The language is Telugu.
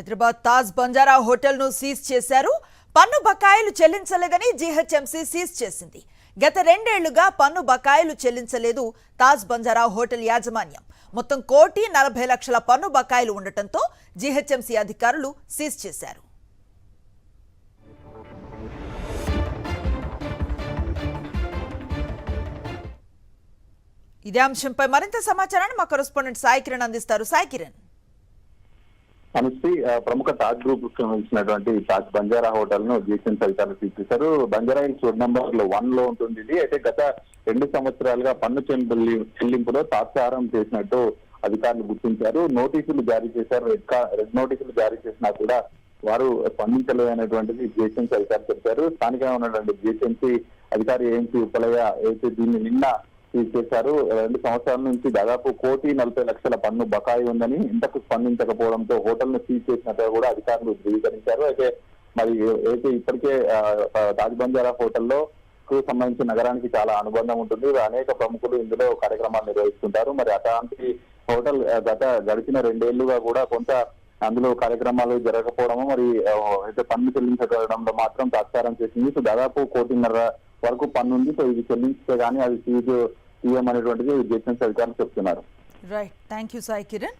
హైదరాబాద్ తాజ్ బంజారా హోటల్ ను సీజ్ చేశారు. పన్ను బకాయిలు చెల్లించలేదని జీహెచ్ఎంసీ సీజ్ చేసింది. గత 2 ఏళ్లుగా పన్ను బకాయిలు చెల్లించలేదు తాజ్ బంజారా హోటల్ యాజమాన్యం. మొత్తం 1,40,00,000 పన్ను బకాయిలు ఉండటంతో జీహెచ్ఎంసీ అధికారులు సీజ్ చేశారు. ఇదే అంశంపై మరింత సమాచారాన్ని మా కరెస్పాండెంట్ సాయి కిరణ్ అందిస్తారు. సాయి కిరణ్. అనుశ్రీ, ప్రముఖ తాజ్ గ్రూప్ సంబంధించినటువంటి తాజ్ బంజారా హోటల్ ను జీహెచ్ఎంసీ అధికారులు సీజ్ చేశారు. బంజారా హిల్స్ రోడ్ నెంబర్ 1 లో ఉంటుంది ఇది. అయితే గత 2 సంవత్సరాలుగా పన్ను చెల్లింపులో తాత్సారం చేసినట్టు అధికారులు గుర్తించారు. నోటీసులు జారీ చేశారు. రెడ్ నోటీసులు జారీ చేసినా కూడా వారు స్పందించలేదనేటువంటిది జీహెచ్ఎంసీ అధికారులు చెప్పారు. స్థానికంగా ఉన్నటువంటి జీహెచ్ఎంసీ అధికారి ఏఎంసీ ఉప్పలయ్య అయితే దీన్ని నిన్న సీజ్ చేశారు. 2 సంవత్సరాల నుంచి దాదాపు 1,40,00,000 పన్ను బకాయి ఉందని ఇంతకు స్పందించకపోవడంతో హోటల్ ను సీజ్ చేసినట్టు కూడా అధికారులు ధృవీకరించారు. అయితే మరి అయితే ఇప్పటికే తాజ్ బంజారా హోటల్లో సంబంధించిన నగరానికి చాలా అనుబంధం ఉంటుంది. అనేక ప్రముఖులు ఇందులో కార్యక్రమాలు నిర్వహిస్తుంటారు. మరి అట్లాంటి హోటల్ గడిచిన 2 ఏళ్లుగా కూడా కొంత అందులో కార్యక్రమాలు జరగకపోవడము, మరి అయితే పన్ను చెల్లించడంలో మాత్రం తాత్సారం చేసింది. సో దాదాపు 1,50,00,000 వరకు పన్ను ఉంది. సో ఇది చెల్లించితే గానీ అది సీజ్ అనేటువంటిది జీహెచ్ఎంసీ అధికారులు చెప్తున్నారు. Right, thank you Sai Kiran.